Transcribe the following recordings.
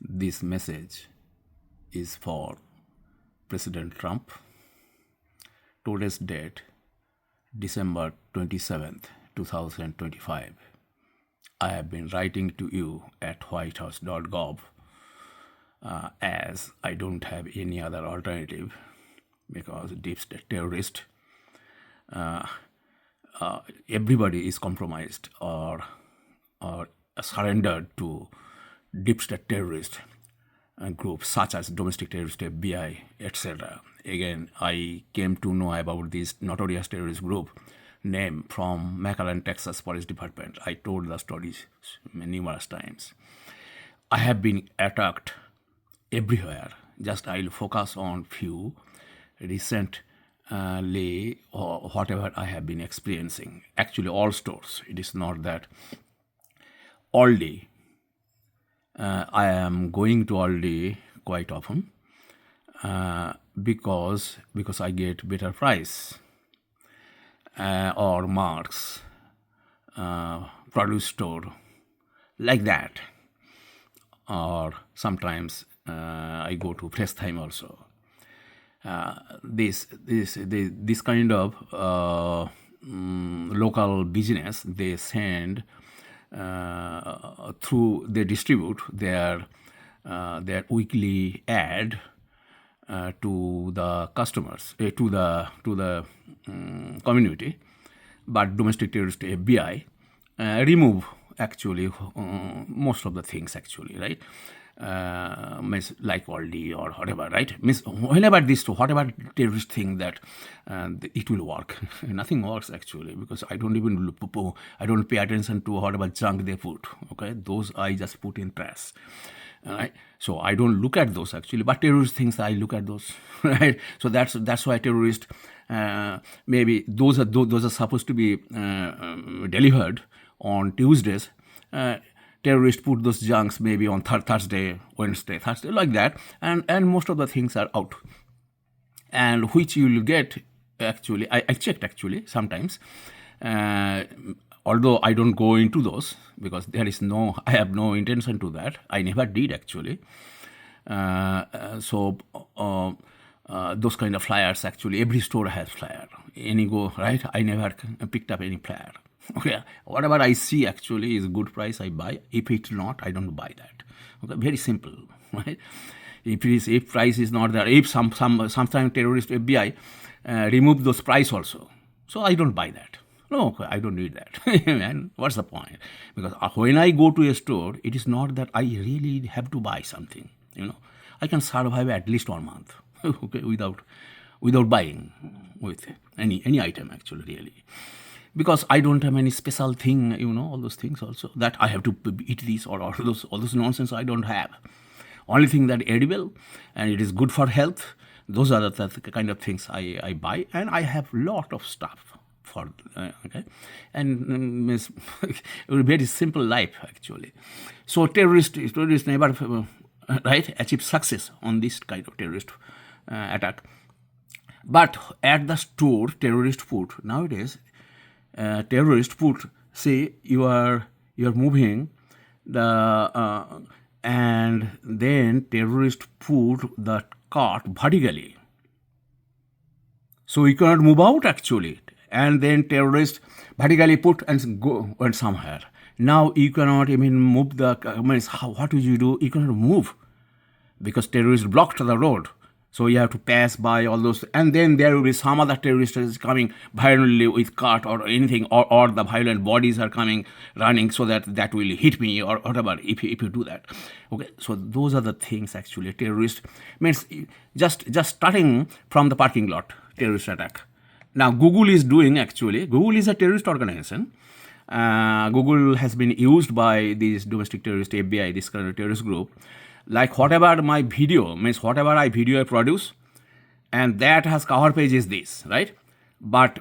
This message is for President Trump. Today's date, December 27th, 2025. I have been writing to you at whitehouse.gov as I don't have any other alternative because deep state terrorist, everybody is compromised or surrendered to deep state terrorist groups such as domestic terrorist, FBI, etc. Again, I came to know about this notorious terrorist group name from McAllen, Texas Police Department. I told the stories numerous times. I have been attacked everywhere. Just I'll focus on few recently or whatever I have been experiencing. Actually, all stores. It is not that Aldi. I am going to Aldi quite often because I get better price. Or Marcs, produce store, like that. Or sometimes I go to Fresh Time also. This kind of local business, they send through, they distribute their weekly ad to the customers, to the community, but domestic terrorist FBI remove actually most of the things actually, right? Like Aldi or whatever, right? Whenever whatever terrorist thing that it will work, nothing works actually because I don't pay attention to whatever junk they put. Okay, those I just put in trash. Right, so I don't look at those actually, but terrorist things I look at those. Right, so that's why terrorist maybe those are supposed to be delivered on Tuesdays. Terrorists put those junks maybe on Thursday, Wednesday, like that, and most of the things are out, and which you will get actually. I checked actually sometimes. Although I don't go into those because I have no intention to that. I never did actually. So those kind of flyers actually, every store has flyer. Any go, right? I never picked up any flyer. Okay, whatever I see actually is good price, I buy. If it's not, I don't buy that. Okay, very simple, right? If price is not there, if sometimes terrorist FBI remove those price also, so I don't buy that. No, I don't need that. Man, what's the point? Because when I go to a store, it is not that I really have to buy something. I can survive at least 1 month, okay, without buying with any item actually, really. Because I don't have any special thing, all those things also that I have to eat these or all those nonsense I don't have. Only thing that edible and it is good for health. Those are the kind of things I buy, and I have lot of stuff. Okay, and very simple life actually. So terrorists never right achieve success on this kind of terrorist attack. But at the store, terrorist put nowadays. Terrorist put, say you are moving the and then terrorist put the cart vertically, so you cannot move out actually. And then terrorists vertically put and go went somewhere. Now you cannot even move the. What would you do? You cannot move because terrorists blocked the road. So you have to pass by all those, and then there will be some other terrorists coming violently with cart or anything, or the violent bodies are coming running, so that will hit me or whatever if you do that. Okay, so those are the things actually. Terrorist means just starting from the parking lot, terrorist attack. Now Google is doing actually. Google is a terrorist organization. Google has been used by these domestic terrorist FBI, this kind of terrorist group. Like whatever my video means, whatever I produce, and that has cover page is this, right? But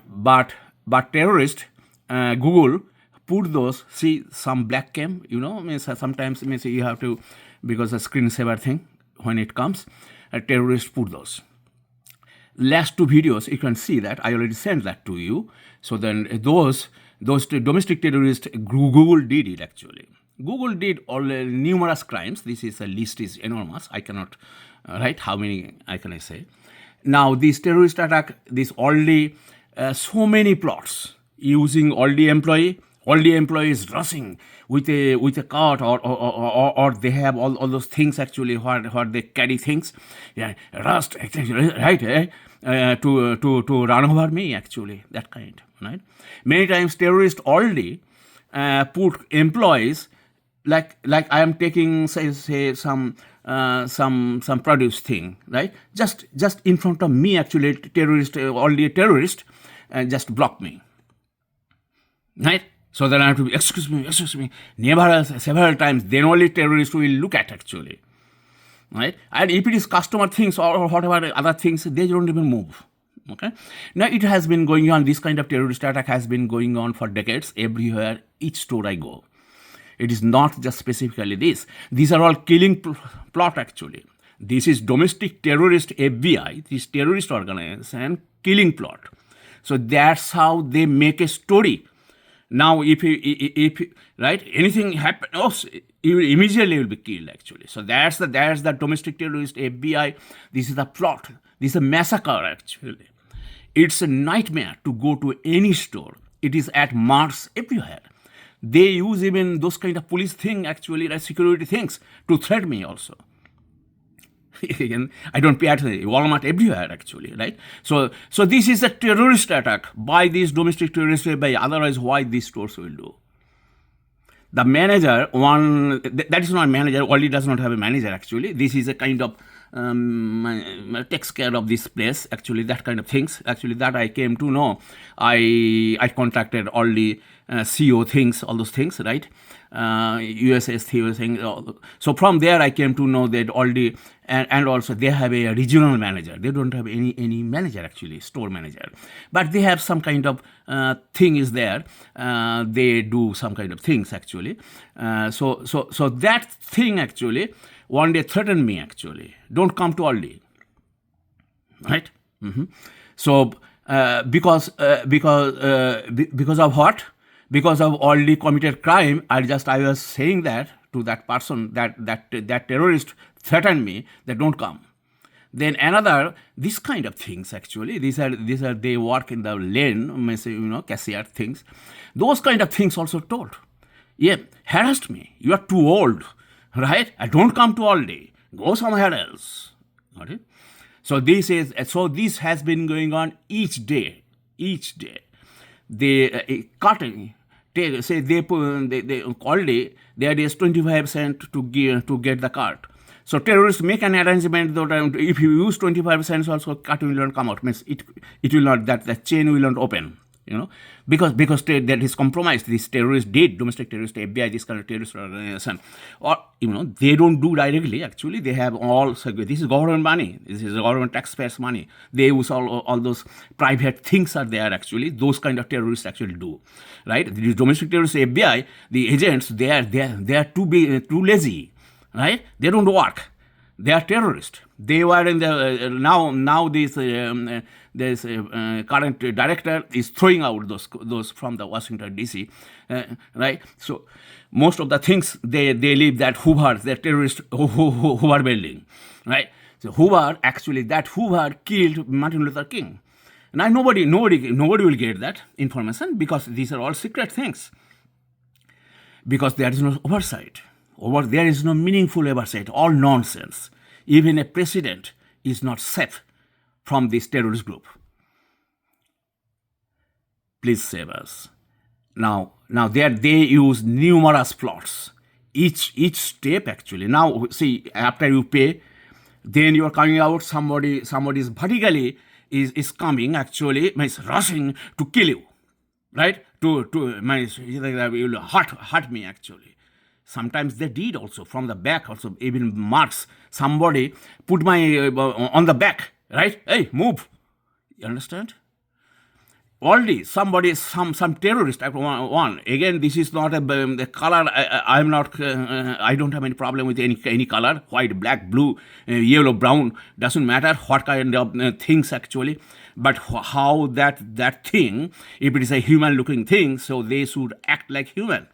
terrorist Google put those, see some black cam, means sometimes means you have to, because the screensaver thing when it comes, terrorists put those. Last 2 videos you can see that I already sent that to you. So then those domestic terrorists, Google did it actually. Google did all numerous crimes. This is a list is enormous. I cannot write how many can I say. Now this terrorist attack, this Aldi, so many plots using Aldi employee. Aldi employees rushing with a cart or they have all those things actually where they carry things. Yeah, rushed actually, right? To run over me actually, that kind, right? Many times terrorists Aldi put employees like I am taking say some produce thing, right? Just in front of me actually, terrorist already a terrorist, just block me, right? So then I have to be excuse me, never several times. Then only terrorists will look at actually, right? And if it is customer things or whatever other things, they don't even move. Okay. Now it has been going on. This kind of terrorist attack has been going on for decades everywhere. Each store I go. It is not just specifically this. These are all killing plot actually. This is domestic terrorist FBI, this terrorist organization, killing plot. So that's how they make a story. Now if right, anything happens, you immediately will be killed actually. So that's the domestic terrorist FBI. This is the plot. This is a massacre actually. It's a nightmare to go to any store. It is at Marcs everywhere. They use even those kind of police thing actually, like security things, to threaten me also. Again, I don't pay attention. Walmart everywhere actually, right? So this is a terrorist attack by these domestic terrorists. By otherwise, why these stores will do? The manager, that is not manager. Aldi does not have a manager actually. This is a kind of takes care of this place actually, that kind of things actually that I came to know. I contacted Aldi CEO things, all those things, right? USS CEO thing. So from there I came to know that Aldi and also they have a regional manager. They don't have any manager actually, store manager, but they have some kind of thing is there. They do some kind of things actually. So that thing actually one day threatened me actually. Don't come to Aldi, right? Mm-hmm. So because of what? Because of Aldi committed crime, I was saying that to that person, that terrorist threatened me that don't come. Then another, this kind of things actually, these are they work in the lane, cashier things. Those kind of things also told. Yeah, harassed me. You are too old, right? I don't come to Aldi. Go somewhere else. Got it? So this has been going on each day. They cutting. Say they Aldi, there is 25 cents to get the cart. So terrorists make an arrangement that if you use 25 cents also, cart will not come out. Means it will not, that the chain will not open. Because that is compromised. This terrorist did, domestic terrorist, FBI, this kind of terrorist organization, or they don't do directly. Actually, they have all. This is government money. This is government taxpayers' money. They use all those private things are there. Actually, those kind of terrorists actually do, right? The domestic terrorist FBI, the agents, they are too lazy, right? They don't work. They are terrorists. They were in the now this current director is throwing out those from the Washington DC, right? So most of the things they leave that Hoover, the terrorist Hoover building, right? So Hoover killed Martin Luther King. Now nobody will get that information because these are all secret things. Because there is no oversight. There is no meaningful oversight, all nonsense. Even a president is not safe from this terrorist group. Please save us. Now there they use numerous plots. Each step actually. Now see, after you pay, then you are coming out, somebody is vertically is coming actually, means rushing to kill you. Right? To will hurt me actually. Sometimes they did also from the back also, even Marcs. Somebody put my on the back, right? Hey, move. You understand? Already somebody, some terrorist one. Again, this is not the color. I'm not. I don't have any problem with any color. White, black, blue, yellow, brown. Doesn't matter what kind of things actually. But how that thing, if it is a human looking thing, so they should act like human.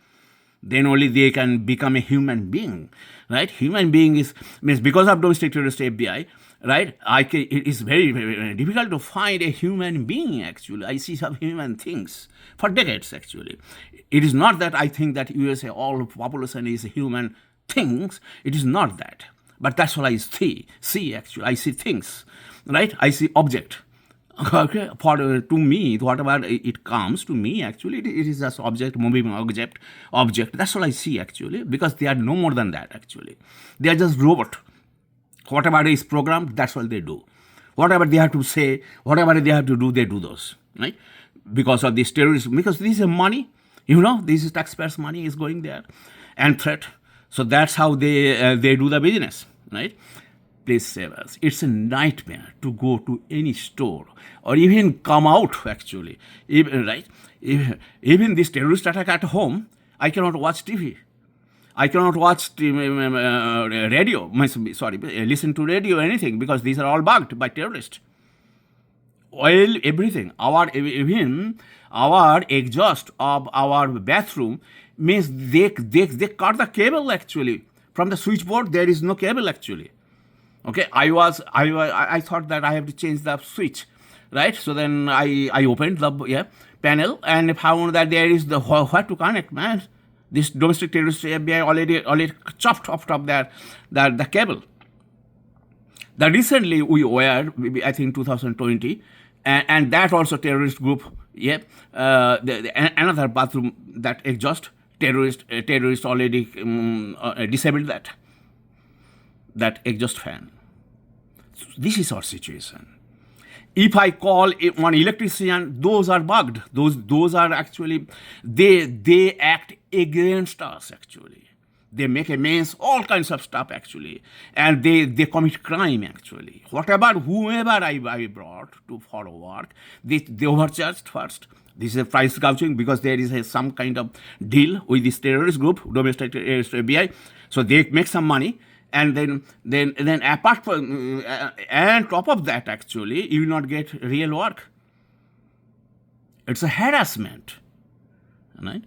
Then only they can become a human being, right? Human being means because of domestic terrorist FBI, right? It is very, very, very difficult to find a human being, actually. I see some human things for decades, actually. It is not that I think that USA, all population is human things. It is not that. But that's what I see actually. I see things, right? I see object. Okay, to me, whatever it comes to me, actually, it is just object, moving object. That's all I see, actually, because they are no more than that, actually. They are just robot. Whatever is programmed, that's all they do. Whatever they have to say, whatever they have to do, they do those, right? Because of this terrorism, because this is money, this is taxpayers' money is going there, and threat. So that's how they do the business, right? Please save us. It's a nightmare to go to any store or even come out, actually. Even this terrorist attack at home, I cannot watch TV. I cannot watch radio, listen to radio or anything, because these are all bugged by terrorists. Oil, everything. Even our exhaust of our bathroom means they cut the cable, actually. From the switchboard, there is no cable, actually. Okay, I thought that I have to change the switch, right? So then I opened the panel and found that there is the what to connect, man. This domestic terrorist FBI already chopped off the cable. That recently we were, I think 2020, and that also terrorist group, another bathroom that exhaust terrorist already disabled that exhaust fan. This is our situation. If I call one electrician, those are bugged. Those are actually, they act against us, actually. They make a mess, all kinds of stuff, actually. And they commit crime, actually. Whoever I brought for work, they overcharged first. This is a price gouging because there is some kind of deal with this terrorist group, domestic terrorist FBI. So they make some money. And then apart from, and top of that, actually, you will not get real work. It's a harassment, right?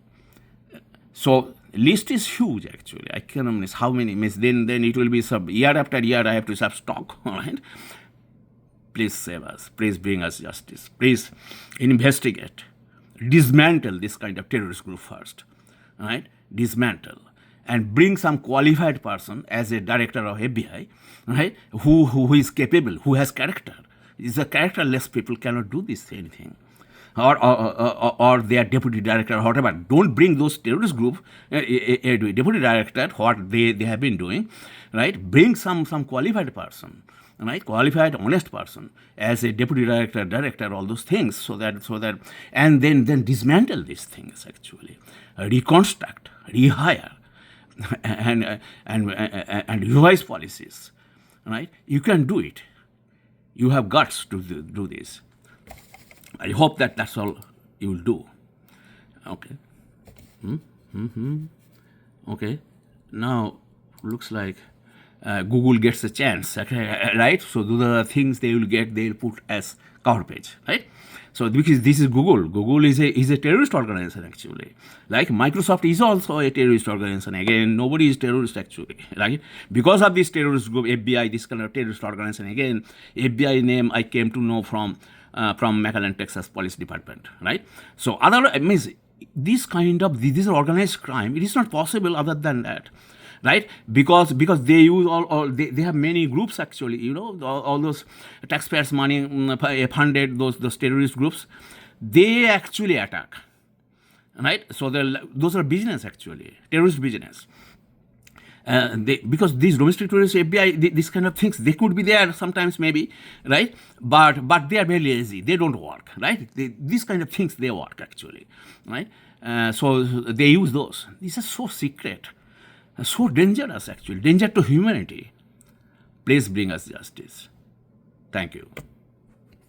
So list is huge, actually. I cannot miss how many. Then it will be year after year. I have to have stock, all right? Please save us. Please bring us justice. Please investigate, dismantle this kind of terrorist group first, right? Dismantle. And bring some qualified person as a director of FBI, right? Who is capable, who has character. Is a characterless people cannot do this anything, or their deputy director, or whatever. Don't bring those terrorist group deputy director what they have been doing, right? Bring some qualified person, right? Qualified, honest person as a deputy director, all those things, so that, and then dismantle these things, actually, reconstruct, rehire. And revise policies, right? You can do it. You have guts to do this. I hope that's all you will do. Okay. Okay. Now looks like Google gets a chance, right? So those are the things they'll put as cover page, right? So because this is Google. Google is a terrorist organization, actually. Like Microsoft is also a terrorist organization. Again, nobody is terrorist, actually, right? Because of this terrorist group, FBI, this kind of terrorist organization. Again, FBI name I came to know from McAllen, Texas Police Department, right? So these are organized crime. It is not possible other than that. Right, because they use they have many groups, actually. All those taxpayers' money funded those terrorist groups. They actually attack, right? So those are business, actually, terrorist business. Because these domestic terrorist FBI, these kind of things, they could be there sometimes, maybe, right? But they are very lazy. They don't work, right? These kind of things they work, actually, right? So they use those. These are so secret. So dangerous, actually, danger to humanity. Please bring us justice. Thank you.